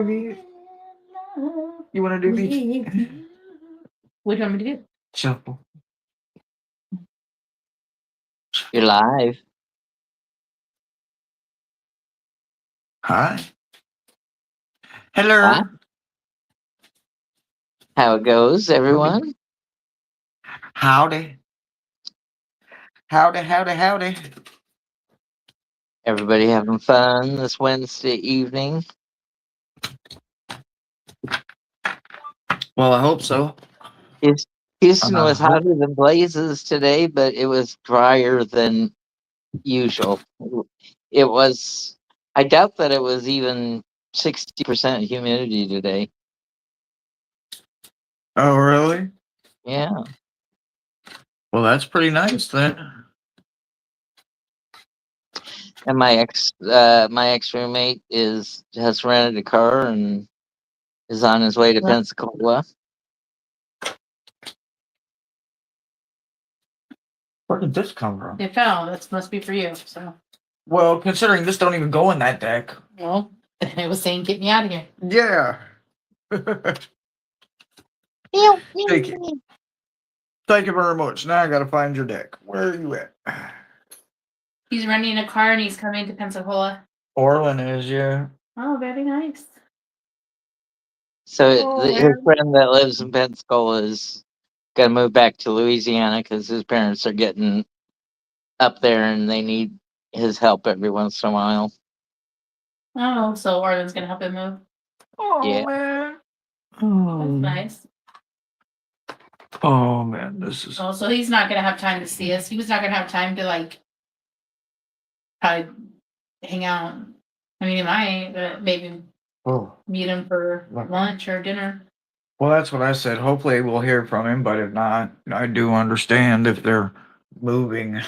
You want to do these? What do you want me to do? Shuffle. You're live. Hi. Hello. Hi. How it goes, everyone? Howdy. Howdy, howdy, howdy. Everybody having fun this Wednesday evening? Well, I hope so. Houston was hope- hotter than blazes today, but it was drier than usual. It was, I doubt that it was even 60% humidity today. Oh, really? Yeah. Well, that's pretty nice then. And my ex roommate has rented a car and is on his way to Pensacola. Where did this come from? It fell. That must be for you. So, Well, considering this don't even go in that deck. well, it was saying, "Get me out of here." Yeah. Thank you. Thank you very much. Now I gotta find your deck. Where are you at? He's renting a car and he's coming to Pensacola. Orland is, yeah. Oh, very nice. So Oh, his man. friend that lives in Pensacola is gonna move back to Louisiana because his parents are getting up there and they need his help every once in a while. Oh, so Arlen's gonna help him move. Oh, Yeah. man. That's Oh. nice. Oh, man. This is. Oh, so he's not gonna have time to see us. He was not gonna have time to probably hang out. I mean, he might, but maybe Oh. meet him for lunch or dinner. Well, that's what I said. Hopefully, we'll hear from him, but if not, I do understand if they're moving.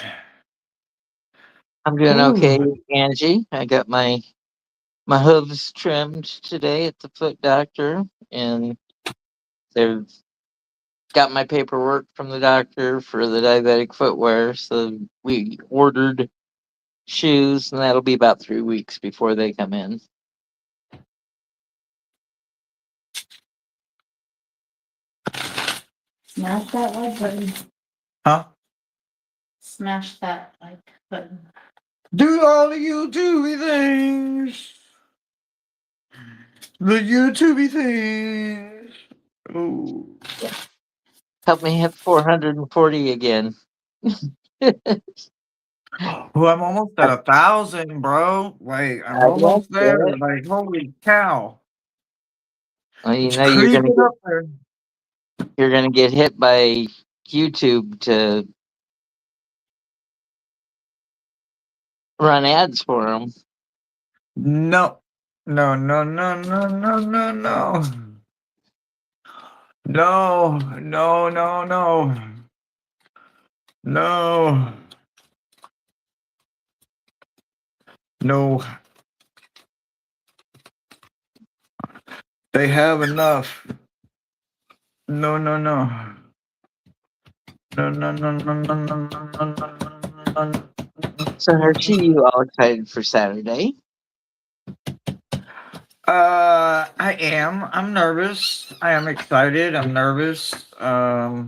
I'm doing Ooh. okay, Angie. I got my hooves trimmed today at the foot doctor, and they've got my paperwork from the doctor for the diabetic footwear. So we ordered shoes, and that'll be about 3 weeks before they come in. Smash that like button. Huh? Smash that like button. Do all the YouTubey things. The YouTubey things. Ooh. Help me hit 440 again. Well, I'm almost at 1,000, bro. Like, I'm I almost like there. it. Like, holy cow. Well, It's creeping up there. you're gonna get hit by YouTube to run ads for them. No. No, no, no, no, no, no, no. No, no, no, no. No. No. They have enough. No, no, no. No, no, no, no, no, no, no, no, no, no. So, Hershey, you all excited for Saturday? I am. I'm nervous. I am excited. I'm nervous. Uh,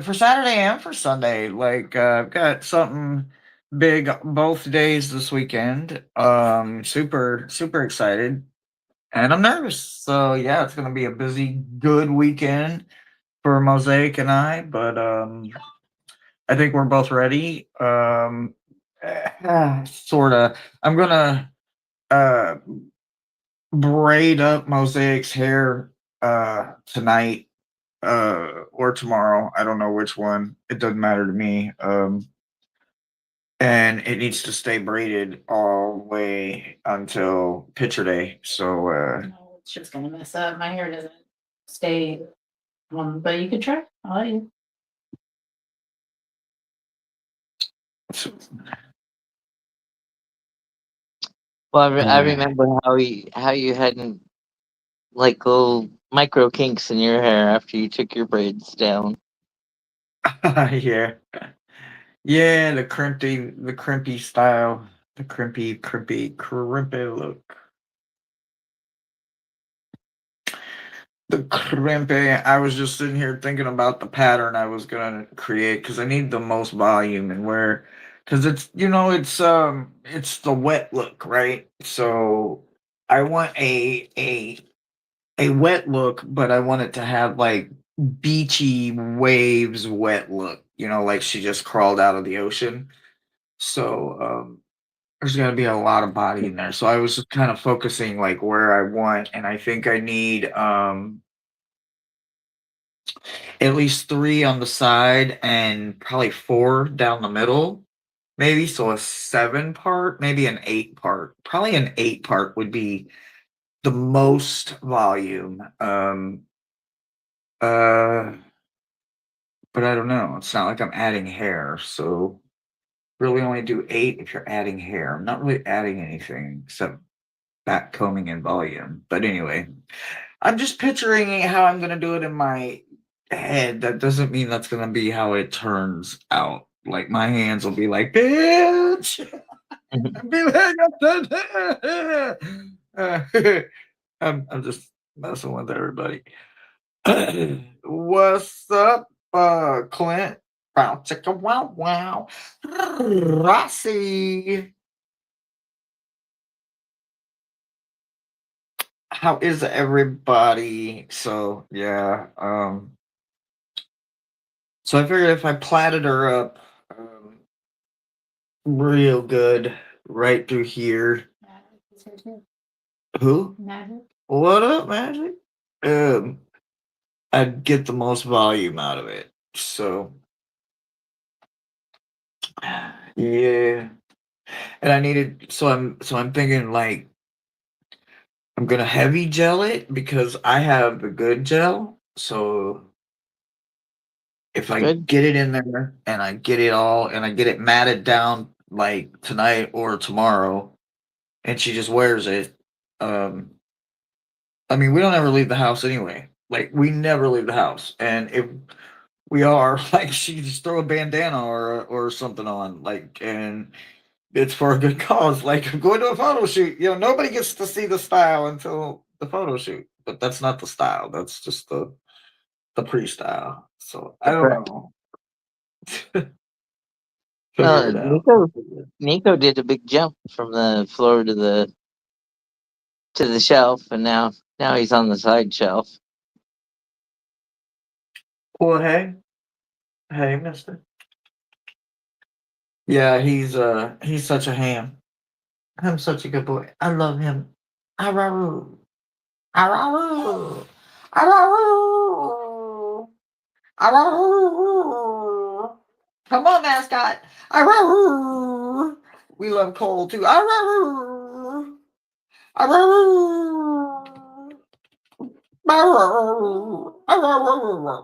for Saturday and for Sunday. Like, I've got something big both days this weekend. Super, super excited. And I'm nervous. So yeah, it's gonna be a busy, good weekend for Mosaic and I, but I think we're both ready. Sorta. I'm gonna uh braid up Mosaic's hair tonight or tomorrow. I don't know which one. It doesn't matter to me. And it needs to stay braided all the way until picture day. So No, it's just gonna mess up. My hair doesn't stay but you could try. I'll let you. Well, I remember how you hadn't like little micro kinks in your hair after you took your braids down. yeah. Yeah, the crimpy style. The crimpy look. The crimpy. I was just sitting here thinking about the pattern I was gonna create because I need the most volume and where, because it's it's the wet look, right? So I want a wet look, but I want it to have like beachy waves wet look. Like she just crawled out of the ocean. So there's gonna be a lot of body in there. So I was just kind of focusing like where I want, and I think I need at least 3 on the side and probably 4 down the middle, maybe. So a 7 part, maybe an 8 part. Probably an 8 part would be the most volume. Uh, but I don't know. It's not like I'm adding hair, so really only do 8 if you're adding hair. I'm not really adding anything except back combing and volume. But anyway, I'm just picturing how I'm gonna do it in my head. That doesn't mean that's gonna be how it turns out. Like my hands will be like, bitch. Be like, I'm just messing with everybody. What's up, Clint? Wow, chicka, wow, wow. Rossi. How is everybody? So yeah, so I figured if I platted her up real good right through here. Who? Magic. What up, Magic? I'd get the most volume out of it. So yeah. And I needed so I'm thinking like I'm gonna heavy gel it because I have the good gel. So if I Good. get it in there and I get it all and I get it matted down like tonight or tomorrow and she just wears it, I mean we don't ever leave the house anyway. Like we never leave the house. And if we are, like she just throw a bandana or something on, like, and it's for a good cause. Like going to a photo shoot, nobody gets to see the style until the photo shoot. But that's not the style. That's just the pre-style. So I don't Correct. know. Well, Figure it out. Nico did a big jump from the floor to the shelf, and now he's on the side shelf. Well, hey, mister. Yeah, he's such a ham. I'm such a good boy. I love him. Araru. Araru. Araru. Araru. Come on, mascot. Araru. We love Cole too. Araru. Araru. Araru. Araru.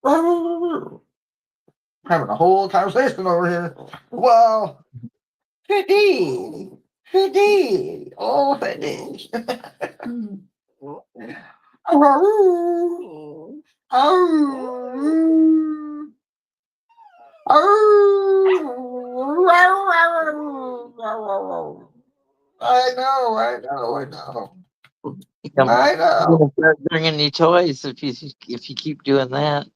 Araru. Having a whole conversation over here. Wow. Fiddy. Fiddy. Oh, Fiddy. Oh. Oh. Oh. I know. You're I know. gonna start bringing you toys if you keep doing that.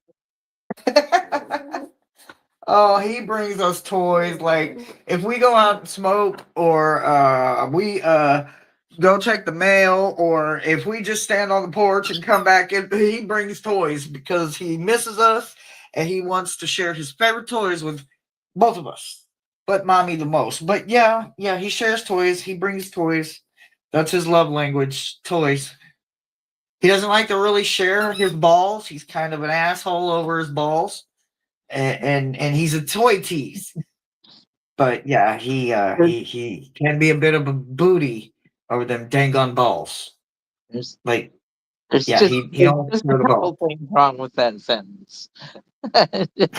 Oh, he brings us toys. Like if we go out and smoke, or we go check the mail, or if we just stand on the porch and come back, he brings toys because he misses us and he wants to share his favorite toys with both of us, but mommy the most. But yeah, he shares toys. He brings toys. That's his love language, toys. He doesn't like to really share his balls. He's kind of an asshole over his balls. And he's a toy tease. But yeah, he can be a bit of a booty over them dang on balls. There's Like there's yeah, just he there's don't just share a the couple ball. things wrong with that sentence.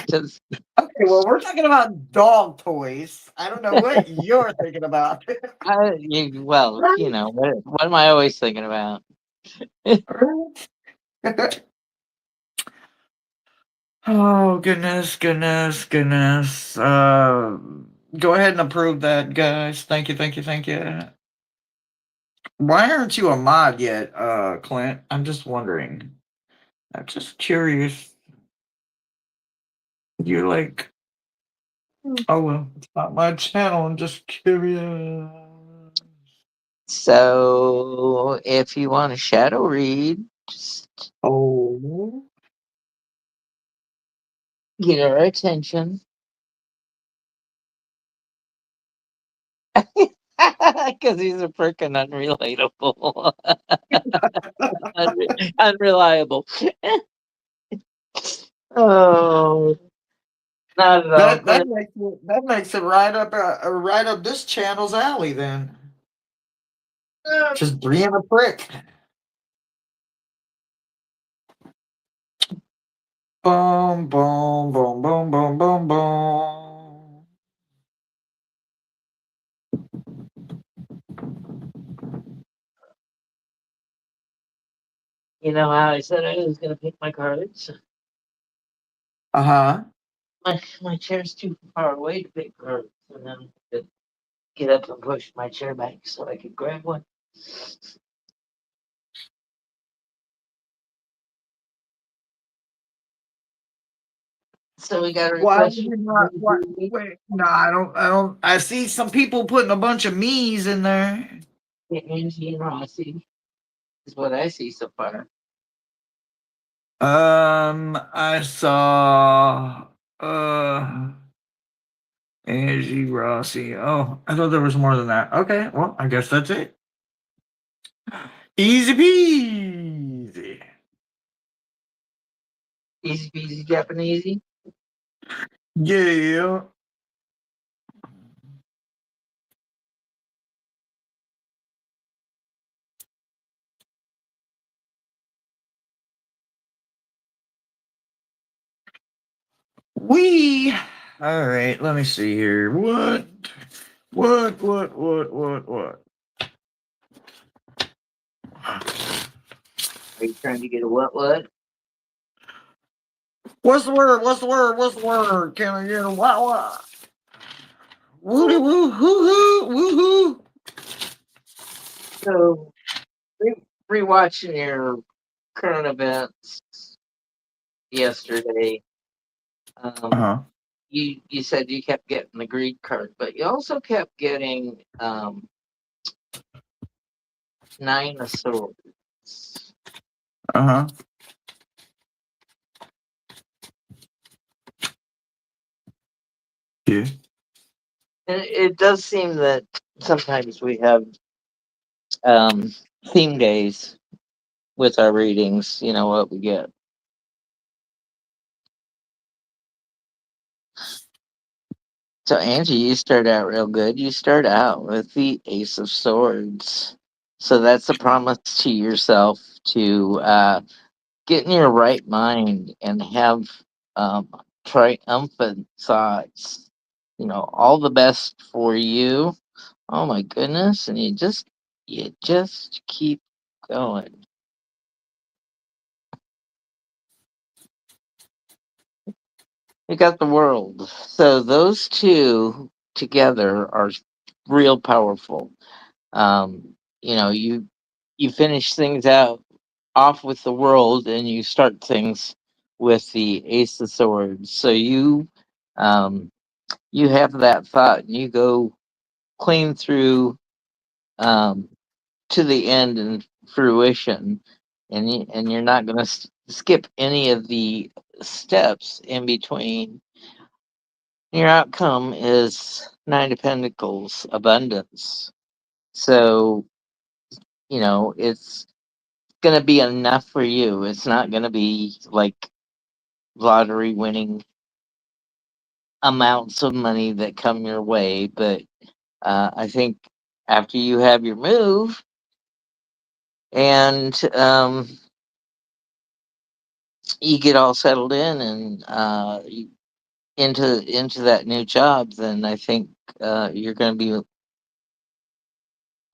Just Okay, well we're talking about dog toys. I don't know what you're thinking about. what am I always thinking about? Oh goodness, goodness, goodness. Go ahead and approve that, guys. Thank you, thank you, thank you. Why aren't you a mod yet, Clint? I'm just wondering. I'm just curious. You're like, oh well, it's not my channel. I'm just curious. So if you want a shadow read, just Oh, get our attention. Because he's a freaking unrelatable, unreliable. Oh, not at all. that makes it right up this channel's alley then. Just being a prick. Boom, boom, boom, boom, boom, boom, boom. You know how I said I was going to pick my cards? Uh huh. My chair's too far away to pick cards, and then I had to get up and push my chair back so I could grab one. So we got a Why request. would you not? Why, wait, no, I don't. I don't. I see some people putting a bunch of me's in there. Angie and Rossi is what I see so far. I saw Angie Rossi. Oh, I thought there was more than that. Okay, well, I guess that's it. Easy peasy. Easy peasy Japanesey. Yeah. We. All right. Let me see here. What? What? Are you trying to get a what? What's the word? What's the word? What's the word? Can I get a what? Woody woo hoo hoo woo hoo. So rewatching your current events yesterday. Uh huh. You said you kept getting the greed card, but you also kept getting nine of swords. Uh huh. Yeah. And it does seem that sometimes we have um, theme days with our readings. You know what we get. So Angie, you start out real good. You start out with the Ace of Swords. So that's a promise to yourself to get in your right mind and have um, triumphant thoughts. You know, all the best for you. Oh my goodness! And you just keep going. You got the world. So those two together are real powerful. You know, you finish things out off with the world, and you start things with the Ace of Swords. So um, you have that thought, and you go clean through um, to the end and fruition, and you're not going to skip any of the steps in between. Your outcome is Nine of Pentacles, abundance. So, you know, it's going to be enough for you. It's not going to be like lottery winning amounts of money that come your way. But I think after you have your move and you get all settled in and into that new job, then I think you're going to be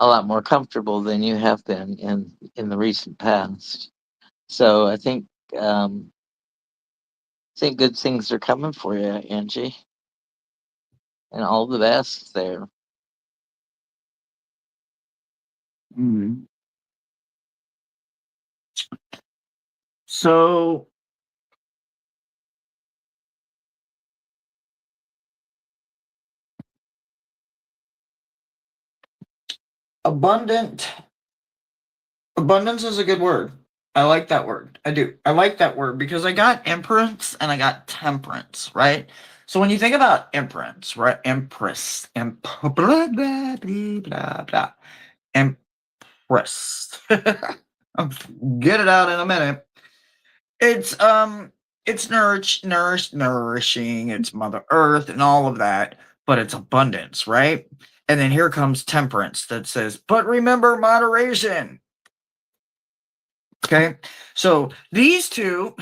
a lot more comfortable than you have been in the recent past. So I think um, think good things are coming for you, Angie. And all the best there. Mm. So abundant abundance is a good word. I like that word. I do. I like that word because I got emperance and I got temperance, right? So when you think about emperance, right? Empress, blah, blah, blah, blah, blah. Empress. I'll get it out in a minute. It's nourishing, it's Mother Earth and all of that, but it's abundance, right? And then here comes temperance that says, but remember moderation. Okay, so these two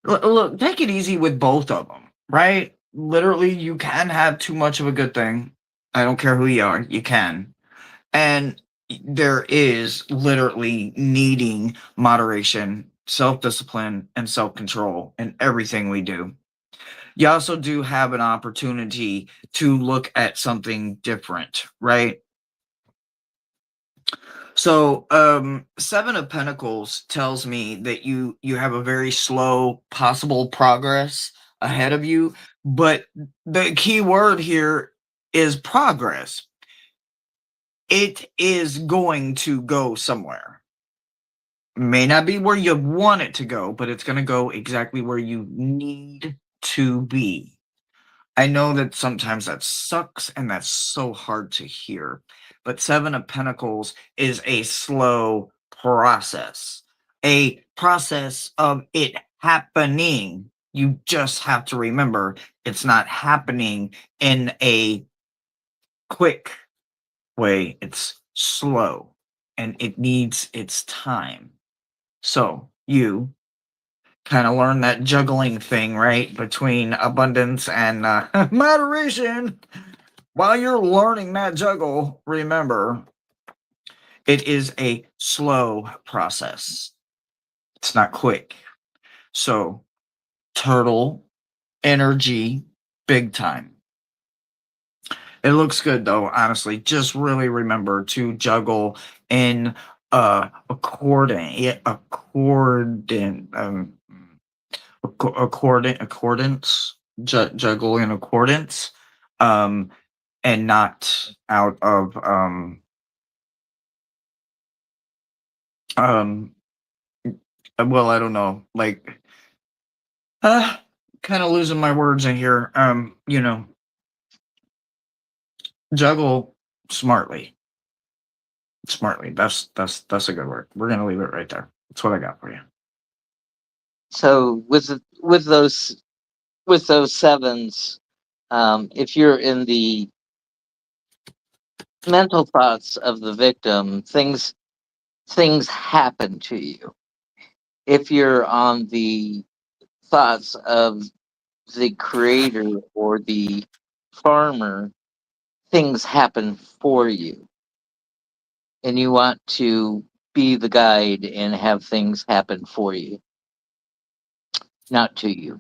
look, take it easy with both of them, right? Literally, you can have too much of a good thing. I don't care who you are, you can. And there is literally needing moderation, self discipline, and self control in everything we do. You also do have an opportunity to look at something different, right? So, Seven of Pentacles tells me that you have a very slow possible progress ahead of you, but the key word here is progress. It is going to go somewhere. May not be where you want it to go, but it's going to go exactly where you need to be. I know that sometimes that sucks and that's so hard to hear, but Seven of Pentacles is a slow process of it happening. You just have to remember it's not happening in a quick way, it's slow and it needs its time. So you kind of learn that juggling thing, right? Between abundance and moderation. While you're learning that juggle, remember it is a slow process. It's not quick. So, turtle energy, big time. It looks good though, honestly. Just really remember to juggle in accordance, juggle in accordance, um, and not out of um well, I don't know, like uh kind of losing my words in here. Juggle smartly. Smartly. That's a good word. We're gonna leave it right there. That's what I got for you. So with those sevens, if you're in the mental thoughts of the victim, things happen to you. If you're on the thoughts of the creator or the farmer, things happen for you. And you want to be the guide and have things happen for you, not to you.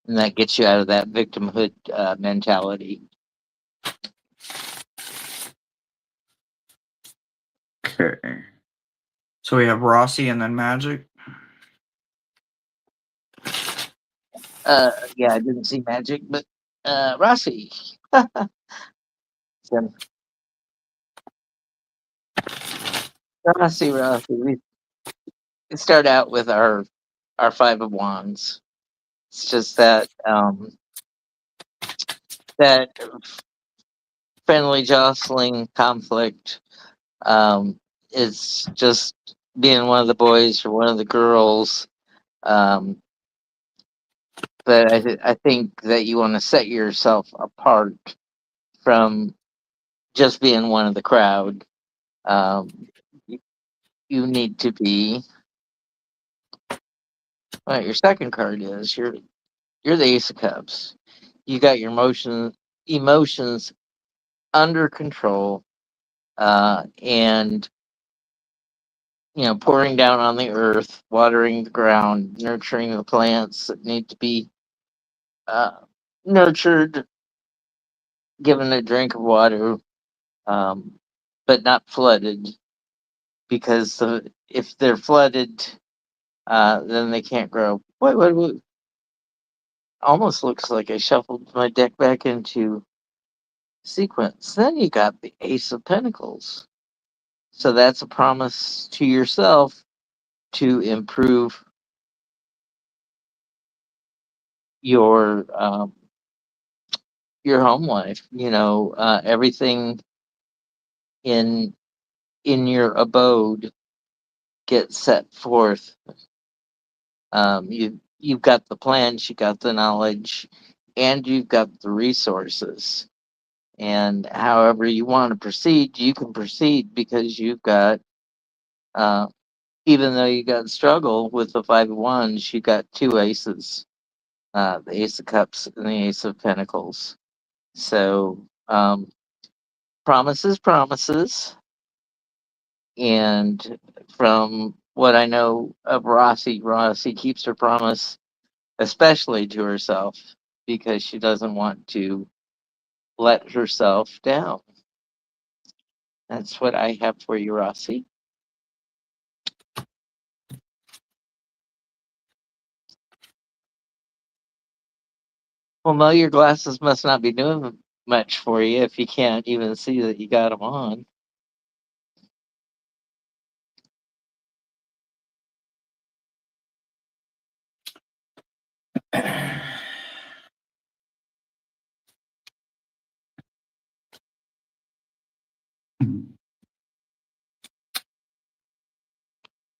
And that gets you out of that victimhood mentality. Okay. So we have Rossi and then Magic. Yeah, I didn't see magic, but Rossi. So, Rossi. We start out with our five of wands. It's just that friendly jostling conflict is just being one of the boys or one of the girls. Um, but I think that you want to set yourself apart from just being one of the crowd. You, you need to be. Well, your second card is you're the Ace of Cups. You got your emotions under control. and pouring down on the earth, watering the ground, nurturing the plants that need to be nurtured, given a drink of water, but not flooded, because if they're flooded, then they can't grow. What? Almost looks like I shuffled my deck back into sequence. Then you got the Ace of Pentacles. So that's a promise to yourself to improve your home life. Everything in your abode gets set forth. You've got the plans, you got the knowledge, and you've got the resources. And however you want to proceed, you can proceed, because you've got, even though you got struggle with the Five of Wands, you got two aces, the Ace of Cups and the Ace of Pentacles. So, promises. And from what I know of Rossi keeps her promise, especially to herself, because she doesn't want to let herself down. That's what I have for you, Rossi. Well, no, your glasses must not be doing much for you if you can't even see that you got them on.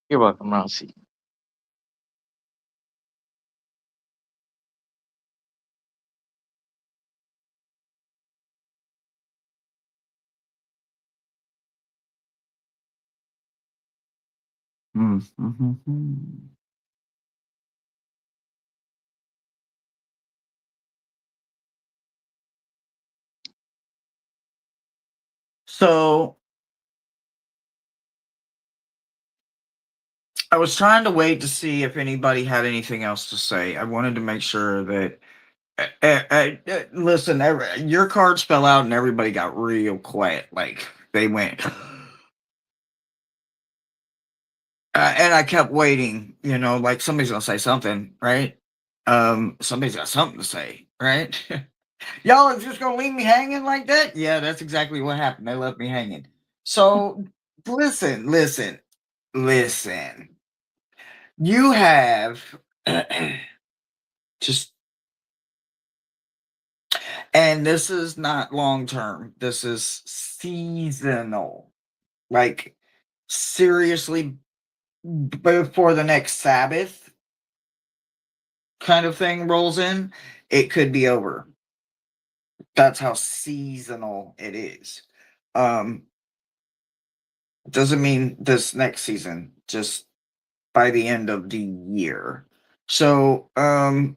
You're welcome, Rossi. So I was trying to wait to see if anybody had anything else to say. I wanted to make sure that. Listen, your cards fell out and everybody got real quiet. Like they went. And I kept waiting, like somebody's gonna say something, right? Somebody's got something to say, right? Y'all are just gonna leave me hanging like that? Yeah, that's exactly what happened. They left me hanging. So listen. You have just, and this is not long term. This is seasonal. Like seriously, before the next Sabbath kind of thing rolls in, it could be over. That's how seasonal it is. Doesn't mean this next season, just by the end of the year. So, the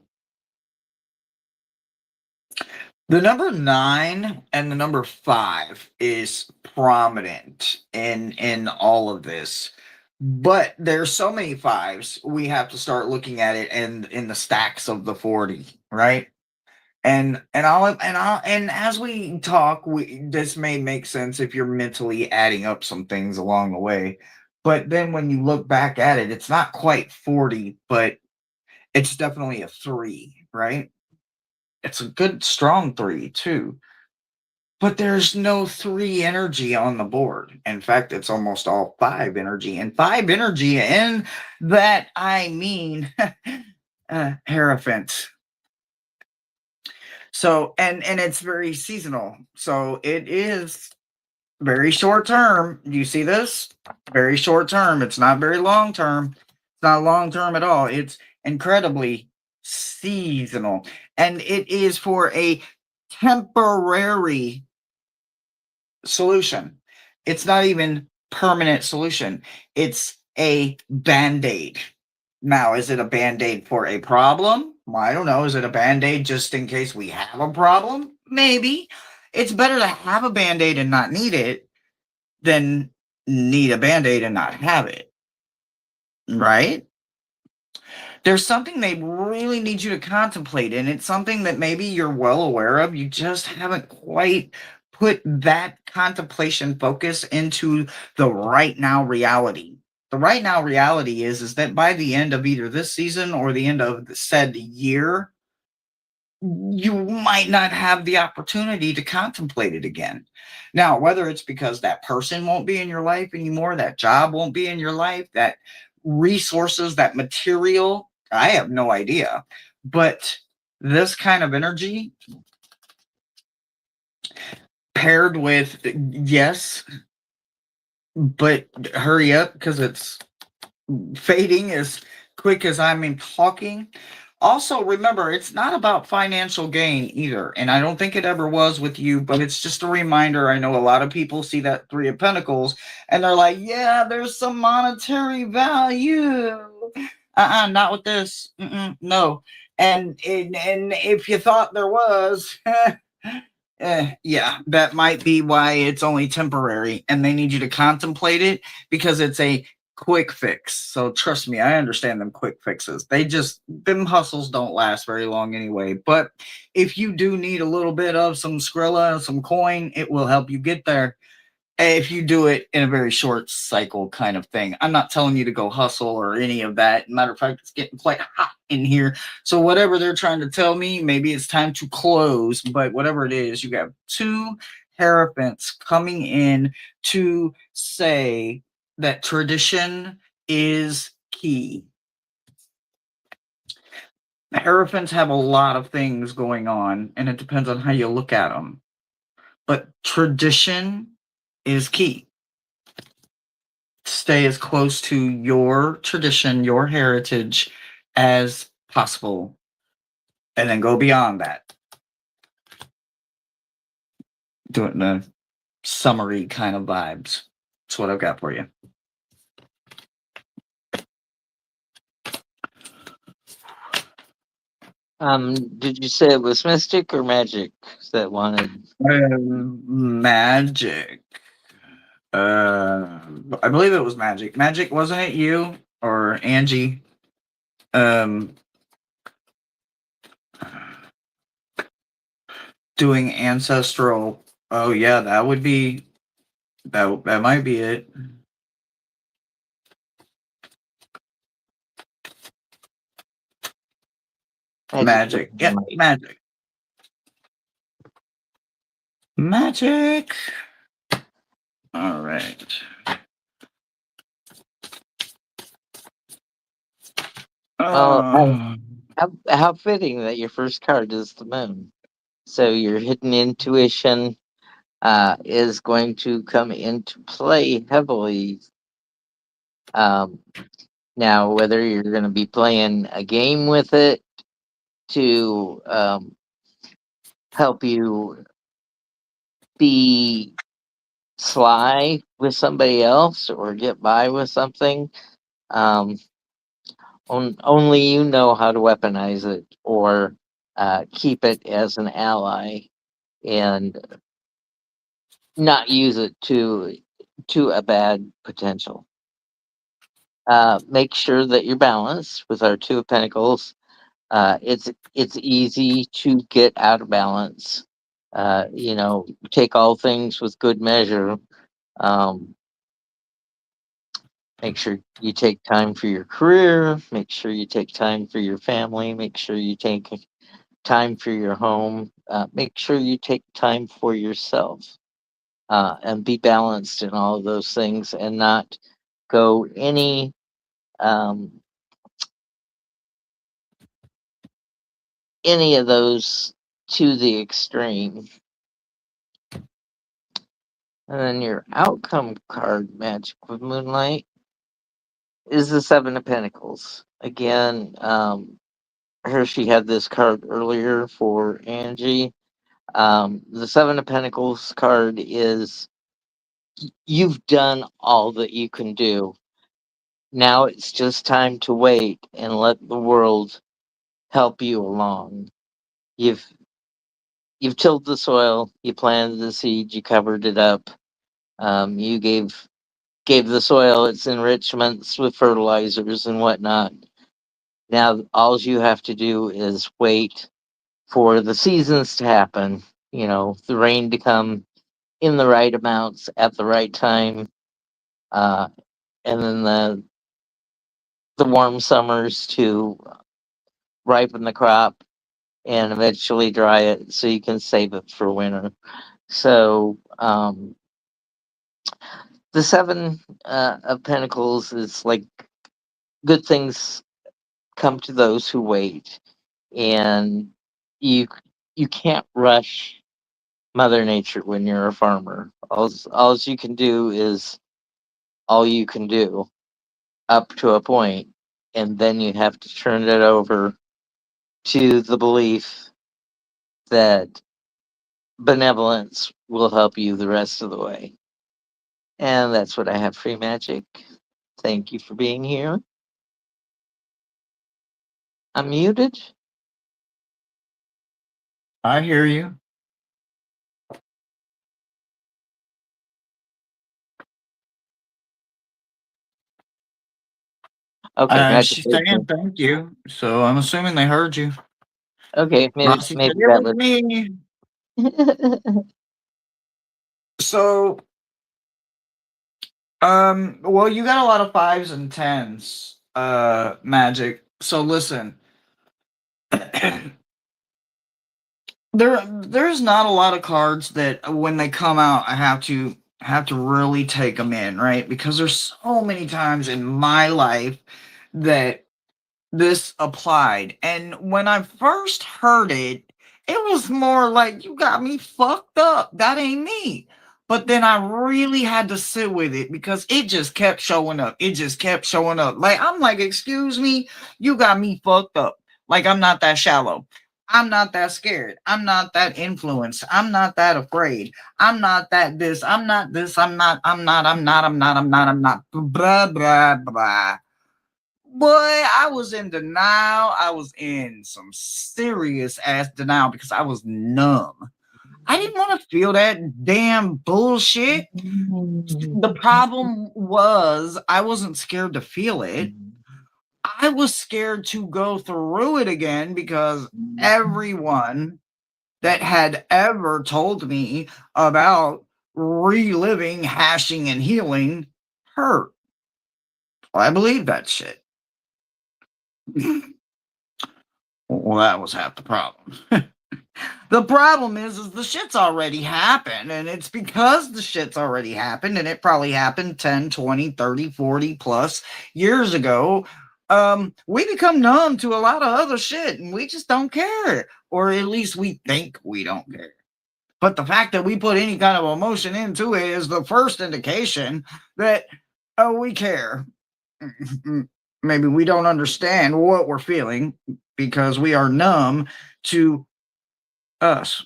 number 9 and the number 5 is prominent in all of this. But there's so many 5s, we have to start looking at it in the stacks of the 40, right? And as we talk, this may make sense if you're mentally adding up some things along the way. But then when you look back at it, it's not quite 40, but it's definitely a 3, right? It's a good strong 3 too. But there's no 3 energy on the board. In fact, it's almost all 5 energy. And 5 energy, and that I mean Hierophant. So, and it's very seasonal. So it is very short term. You see this? Very short term. It's not very long term. It's not long term at all. It's incredibly seasonal. And it is for a temporary solution. It's not even permanent solution. It's a band-aid. Now, is it a band-aid for a problem? Well, I don't know. Is it a band-aid just in case we have a problem? Maybe. It's better to have a band-aid and not need it than need a band-aid and not have it. Right? There's something they really need you to contemplate, and it's something that maybe you're well aware of. You just haven't quite put that contemplation focus into the right now reality. The right now reality is that by the end of either this season or the end of the said year, you might not have the opportunity to contemplate it again. Now, whether it's because that person won't be in your life anymore, that job won't be in your life, that resources, that material, I have no idea. But this kind of energy paired with, yes, but hurry up because it's fading as quick as I'm in talking. Also, remember, it's not about financial gain either. And I don't think it ever was with you, but it's just a reminder. I know a lot of people see that Three of Pentacles and they're like, yeah, there's some monetary value. Not with this. No. And if you thought there was, yeah, that might be why it's only temporary and they need you to contemplate it because it's a quick fix. So trust me, I understand them quick fixes. Them hustles don't last very long anyway. But if you do need a little bit of some Skrilla and some coin, it will help you get there if you do it in a very short cycle kind of thing. I'm not telling you to go hustle or any of that. Matter of fact, it's getting quite hot in here. So whatever they're trying to tell me, maybe it's time to close. But whatever it is, you got two Hierophants coming in to say that tradition is key. Hierophants have a lot of things going on, and it depends on how you look at them. But tradition is key. Stay as close to your tradition, your heritage as possible, and then go beyond that. Do it in a summary kind of vibes. That's what I've got for you. Did you say it was Mystic or Magic that wanted? Magic. I believe it was Magic. Magic, wasn't it you or Angie? Doing ancestral. Oh yeah, that would be that. That might be it. Magic. Yeah, magic. Magic. All right. How fitting that your first card is the moon. So your hidden intuition is going to come into play heavily. Now, whether you're going to be playing a game with it to help you be sly with somebody else or get by with something, only you know how to weaponize it or keep it as an ally and not use it to a bad potential. Make sure that you're balanced with our Two of Pentacles. It's easy to get out of balance. Take all things with good measure. Make sure you take time for your career. Make sure you take time for your family. Make sure you take time for your home. Make sure you take time for yourself. And be balanced in all of those things and not go any of those to the extreme. And then your outcome card, Magic with Moonlight, is the Seven of Pentacles. Again, Hershey had this card earlier for Angie. The Seven of Pentacles card is you've done all that you can do. Now it's just time to wait and let the world help you along. You've tilled the soil, you planted the seed, you covered it up. You gave the soil its enrichments with fertilizers and whatnot. Now all you have to do is wait for the seasons to happen. You know, the rain to come in the right amounts at the right time, uh, and then the warm summers to ripen the crop and eventually dry it so you can save it for winter. So the seven of Pentacles is like good things come to those who wait, and you you can't rush Mother Nature when you're a farmer. All you can do is all you can do up to a point, and then you have to turn it over to the belief that benevolence will help you the rest of the way. And that's what I have for you, Magic. Thank you for being here. I'm muted. I hear you. Okay, Magic. She's saying thank you, so I'm assuming they heard you. Okay, maybe Rossi maybe said, "It that was me." was. So, well, you got a lot of 5s and 10s, Magic. So listen, there's not a lot of cards that when they come out, I have to really take them in, right? Because there's so many times in my life that this applied. And when I first heard it, it was more like, you got me fucked up. That ain't me. But then I really had to sit with it because it just kept showing up. It just kept showing up. Like, I'm like, excuse me, you got me fucked up. Like, I'm not that shallow. I'm not that scared. I'm not that influenced. I'm not that afraid. I'm not that this. I'm not this. I'm not. Blah, blah, blah. Boy, I was in denial. I was in some serious ass denial because I was numb. I didn't want to feel that damn bullshit. The problem was I wasn't scared to feel it. I was scared to go through it again because everyone that had ever told me about reliving, hashing, and healing hurt. Well, I believe that shit. Well, that was half the problem. The problem is the shit's already happened, and it's because the shit's already happened, and it probably happened 10, 20, 30, 40 plus years ago. We become numb to a lot of other shit, and we just don't care. Or at least we think we don't care. But the fact that we put any kind of emotion into it is the first indication that, oh, we care. Maybe we don't understand what we're feeling because we are numb to us.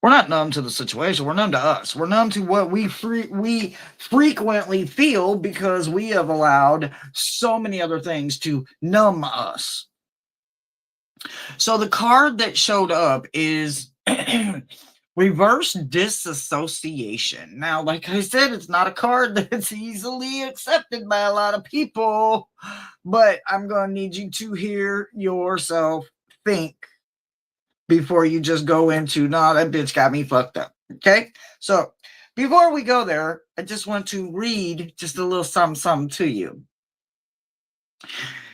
We're not numb to the situation. We're numb to us. We're numb to what we frequently feel because we have allowed so many other things to numb us. So the card that showed up is reverse disassociation. Now, like I said, it's not a card that's easily accepted by a lot of people, but I'm going to need you to hear yourself think before you just go into, no, that bitch got me fucked up. Okay? So before we go there, I just want to read just a little something to you.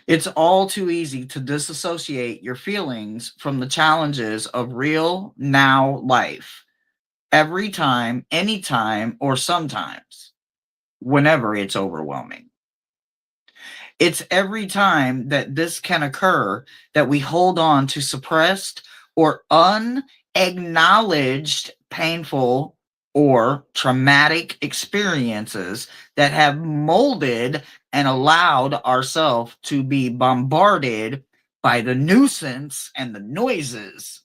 It's all too easy to disassociate your feelings from the challenges of real now life. Every time, anytime, or sometimes, whenever it's overwhelming. It's every time that this can occur that we hold on to suppressed or unacknowledged painful or traumatic experiences that have molded and allowed ourselves to be bombarded by the nuisance and the noises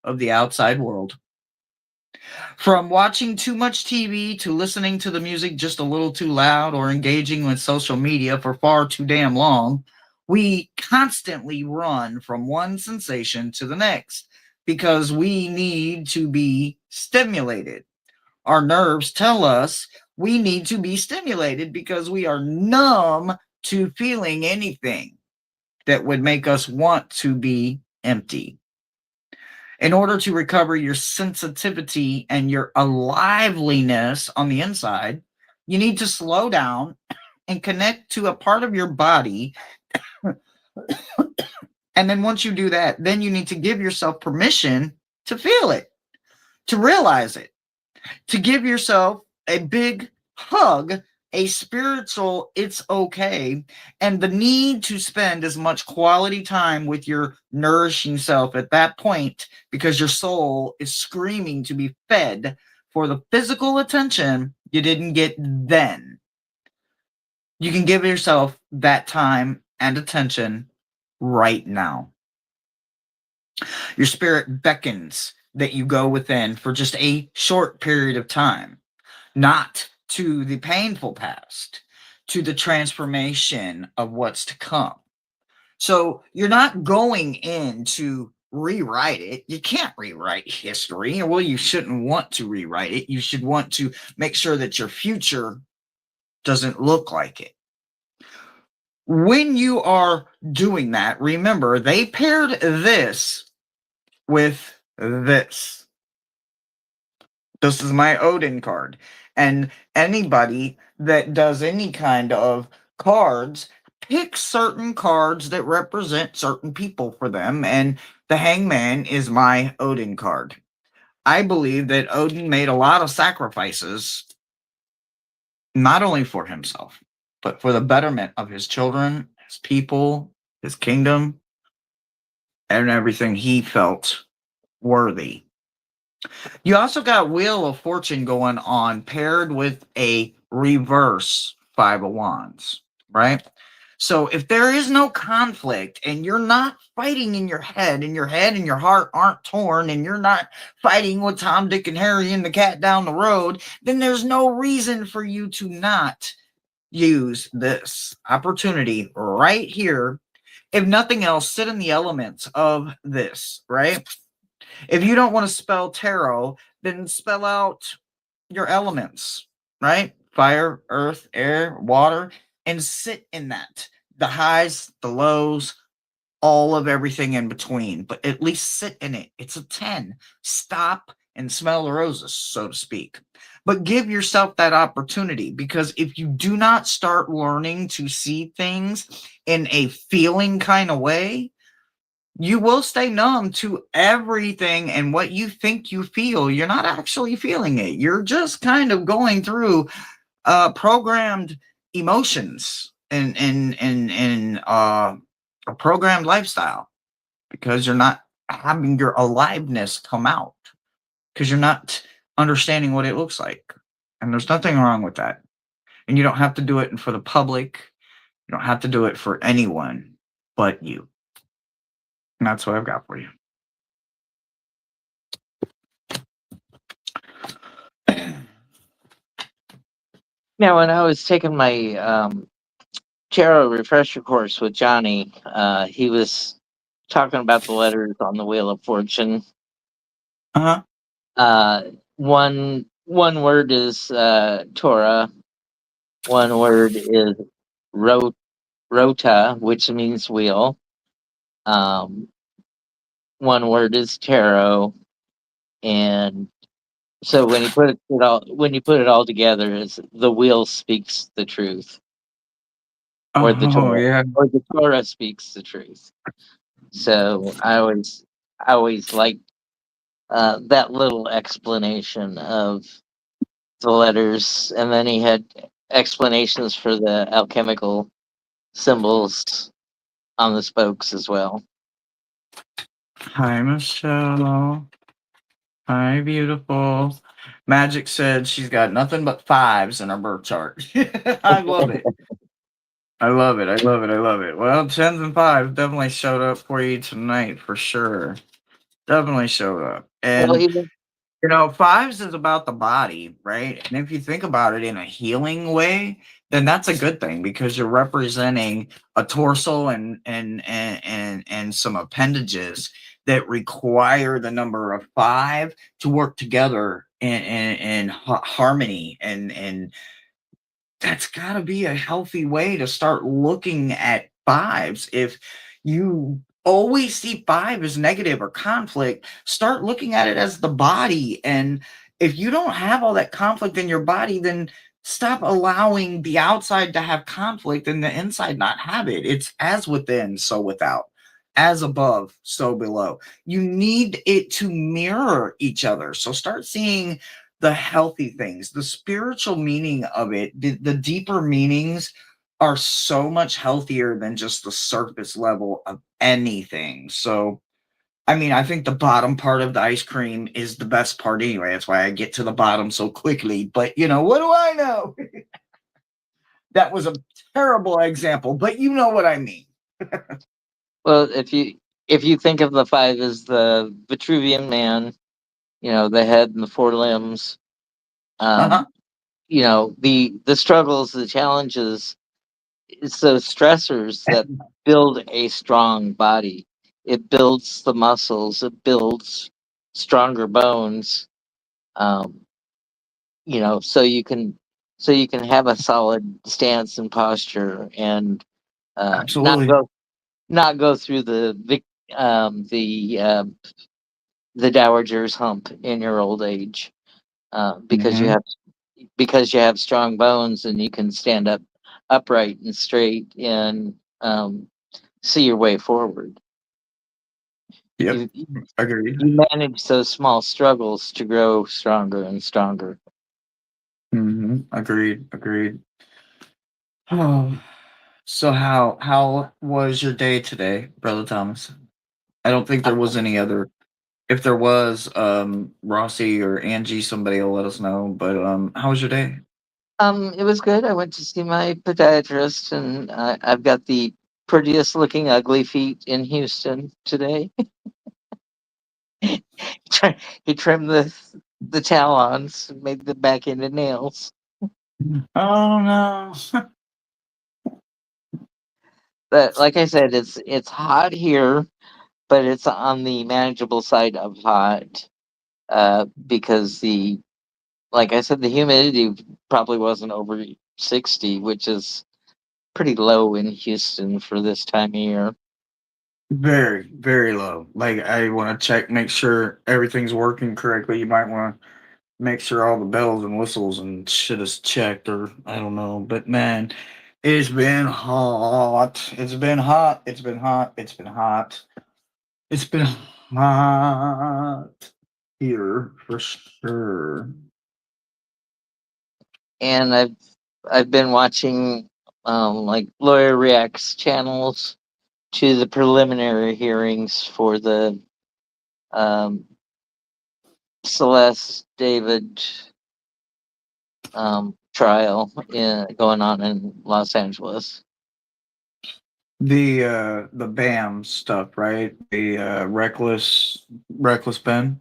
of the outside world. From watching too much TV to listening to the music just a little too loud or engaging with social media for far too damn long, we constantly run from one sensation to the next because we need to be stimulated. our nerves tell us we need to be stimulated because we are numb to feeling anything that would make us want to be empty. In order to recover your sensitivity and your aliveliness on the inside, you need to slow down and connect to a part of your body. And then once you do that, then you need to give yourself permission to feel it, to realize it, to give yourself a big hug, a spiritual it's okay, and the need to spend as much quality time with your nourishing self at that point because your soul is screaming to be fed for the physical attention you didn't get then. You can give yourself that time and attention right now. Your spirit beckons that you go within for just a short period of time, not to the painful past, to the transformation of what's to come. So you're not going in to rewrite it. You can't rewrite history. Well, you shouldn't want to rewrite it. You should want to make sure that your future doesn't look like it. When you are doing that, remember they paired this with this. This is my Odin card. And anybody that does any kind of cards, pick certain cards that represent certain people for them. And the Hangman is my Odin card. I believe that Odin made a lot of sacrifices, not only for himself, but for the betterment of his children, his people, his kingdom, and everything he felt worthy. You also got Wheel of Fortune going on paired with a reverse Five of Wands, right? So if there is no conflict and you're not fighting in your head and your heart aren't torn and you're not fighting with Tom, Dick, and Harry and the cat down the road, then there's no reason for you to not use this opportunity right here. If nothing else, sit in the elements of this, right? If you don't want to spell tarot, then spell out your elements, right? Fire, earth, air, water, and sit in that. The highs, the lows, all of everything in between, but at least sit in it. It's a 10. Stop and smell the roses, so to speak. But give yourself that opportunity, because if you do not start learning to see things in a feeling kind of way, you will stay numb to everything, and what you think you feel, you're not actually feeling it. You're just kind of going through programmed emotions and a programmed lifestyle, because you're not having your aliveness come out, because you're not understanding what it looks like. And there's nothing wrong with that. And you don't have to do it for the public. You don't have to do it for anyone but you. And that's what I've got for you. Now, when I was taking my tarot refresher course with Johnny, he was talking about the letters on the Wheel of Fortune. One word is Torah. One word is Rota, which means wheel. One word is tarot, and so when you put it all together, is the wheel speaks the truth, or the Torah speaks the truth. So I always like that little explanation of the letters, and then he had explanations for the alchemical symbols on the spokes as well. Hi, Michelle. Hi, beautiful. Magic said she's got nothing but 5s in her birth chart. I love it. I love it. I love it. I love it. Well, 10s and 5s definitely showed up for you tonight, for sure. Definitely showed up. And, Well, you know, 5s is about the body, right? And if you think about it in a healing way, then that's a good thing, because you're representing a torso and some appendages that require the number of 5 to work together and harmony, and that's got to be a healthy way to start looking at fives. If you always see five as negative or conflict, start looking at it as the body. And if you don't have all that conflict in your body, then stop allowing the outside to have conflict and the inside not have it. It's as within, so without, as above, so below. You need it to mirror each other. So start seeing the healthy things, the spiritual meaning of it, the deeper meanings are so much healthier than just the surface level of anything. So, I mean, I think the bottom part of the ice cream is the best part anyway. That's why I get to the bottom so quickly. But, what do I know? That was a terrible example, but you know what I mean. Well, if you think of the five as the Vitruvian man, the head and the four limbs, Uh-huh. the struggles, the challenges, it's those stressors that build a strong body. It builds the muscles, it builds stronger bones. Um, so you can have a solid stance and posture, and not Absolutely. go through the dowager's hump in your old age, because you Mhm. have strong bones, and you can stand up upright and straight, and see your way forward. Yep. You Agreed. manage those small struggles to grow stronger and stronger. Agreed. Agreed. Oh, so how was your day today, Brother Thomas? I don't think there was any other. If there was, Rossi or Angie, somebody will let us know. But how was your day? It was good. I went to see my podiatrist, and I've got the prettiest looking ugly feet in Houston today. He trimmed the talons, and made them back into nails. Oh no. But like I said, it's hot here, but it's on the manageable side of hot, because like I said, the humidity probably wasn't over 60, which is pretty low in Houston for this time of year. Very, very low. Like I want to check, make sure everything's working correctly. You might want to make sure all the bells and whistles and shit is checked, or I don't know. But man, it's been hot. It's been hot. It's been hot. It's been hot. It's been hot here for sure. And I've been watching, like, lawyer reacts channels to the preliminary hearings for the um, Celeste David trial going on in Los Angeles. The BAM stuff, right? The reckless Ben.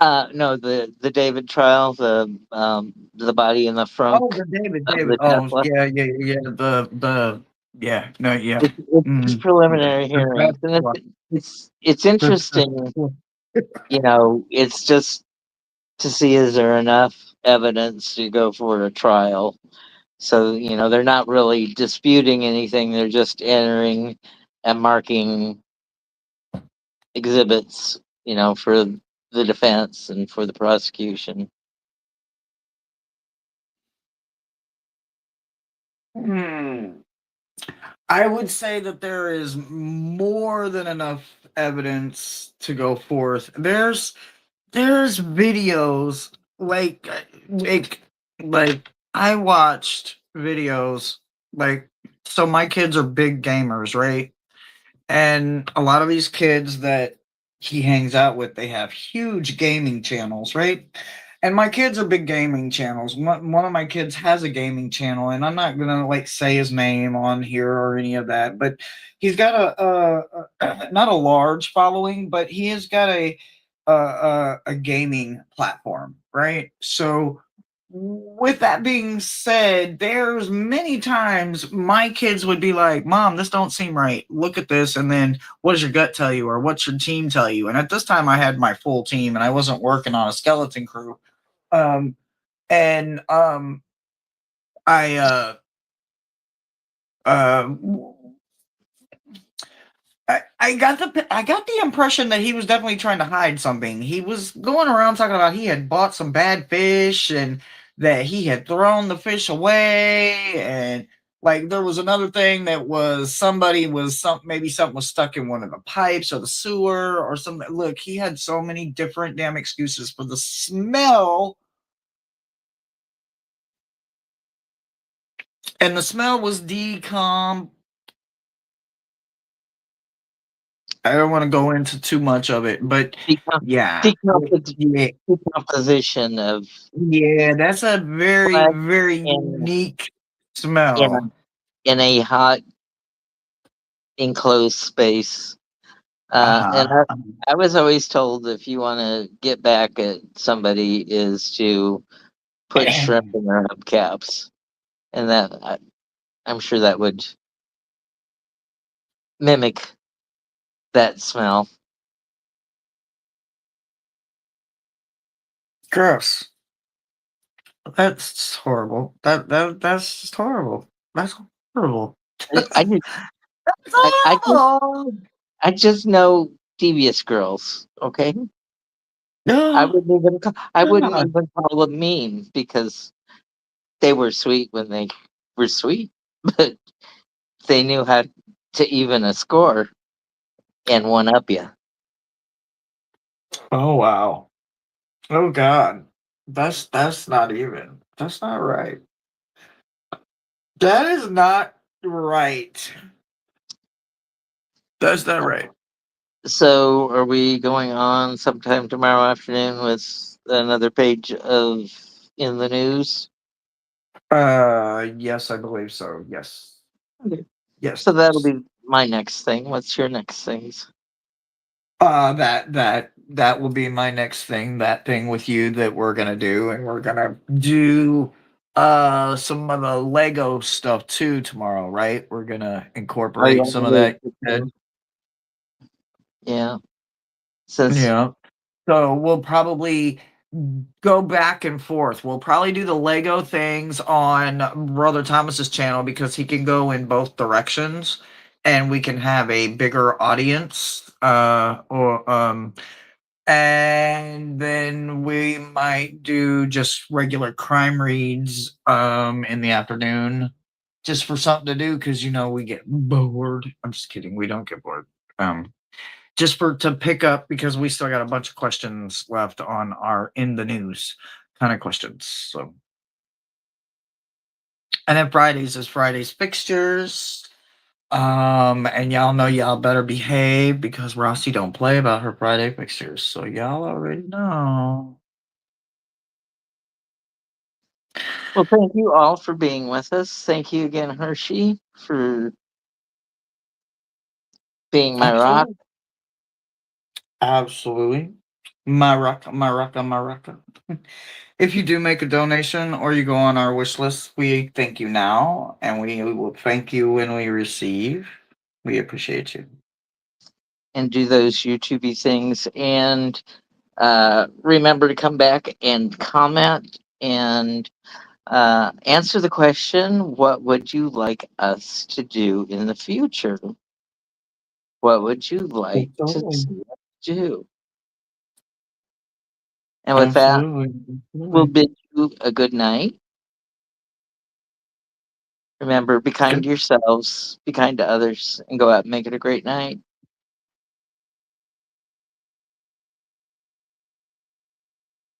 No, the David trial, the body in the Oh, frunk the David, of David. the Oh, Tesla. yeah. Yeah, no, yeah. It's Yeah. preliminary The hearings, and Tesla. it's The interesting. Tesla. It's just to see, is there enough evidence to go for a trial. So, they're not really disputing anything. They're just entering and marking exhibits, for the defense and for the prosecution. Hmm. I would say that there is more than enough evidence to go forth. There's videos like like I watched videos like so my kids are big gamers, right? And a lot of these kids that he hangs out with, they have huge gaming channels, right? And my kids are big gaming channels. One of my kids has a gaming channel, and I'm not gonna like say his name on here or any of that, but he's got not a large following, but he has got a gaming platform, right? So with that being said, there's many times my kids would be like, "Mom, this don't seem right. Look at this." And then, what does your gut tell you, or what's your team tell you? And at this time, I had my full team, and I wasn't working on a skeleton crew. And I uh I got the impression that he was definitely trying to hide something. He was going around talking about he had bought some bad fish and that he had thrown the fish away, and like there was another thing that was somebody was maybe something was stuck in one of the pipes or the sewer or something. Look, he had so many different damn excuses for the smell, and the smell was decom. I don't want to go into too much of it, but Decom- yeah, decompos- yeah, decomposition of yeah, that's a very, flesh very in unique in a, smell. in a hot enclosed space. And Uh-huh. I was always told if you want to get back at somebody is to put shrimp in their hubcaps, and I'm sure that would mimic that smell. Gross. That's horrible. That's just horrible. That's horrible. I just That's I just horrible. I just know devious girls. Okay, No, I wouldn't God. even call them mean because they were sweet when they were sweet, but they knew how to even a score and one up you. Oh wow. Oh God. That's not even. That's not right. That is not right. That's not right. So, are we going on sometime tomorrow afternoon with another page of in the news? Yes, I believe so. Yes. Okay. Yes. So that'll be my next thing. What's your next things? That will be my next thing. That thing with you that we're gonna do, and we're gonna do some of the Lego stuff too tomorrow, right? We're gonna Oh incorporate yeah, some of that. You said. yeah. Since Yeah. So we'll probably go back and forth. We'll probably do the Lego things on Brother Thomas's channel because he can go in both directions and we can have a bigger audience. Or And then we might do just regular crime reads in the afternoon just for something to do because we get bored. I'm just kidding. We don't get bored. Um just for to pick up because we still got a bunch of questions left on our in the news kind of questions. So and then Fridays is Fridays fixtures. And y'all know y'all better behave because Rossi don't play about her Friday fixtures. So y'all already know. well, thank you all for being with us. Thank you again, Hershey, for being my rock. Absolutely. Absolutely. My rock. If you do make a donation or you go on our wish list, we thank you now and we will thank you when we receive. We appreciate you. And do those YouTubey things. And remember to come back and comment and answer the question, what would you like us to do in the future? What would you like to Absolutely. see us do? And with that, Absolutely. we'll Absolutely. bid you a good night. Remember, be kind Good. to yourselves, be kind to others, and go out and make it a great night.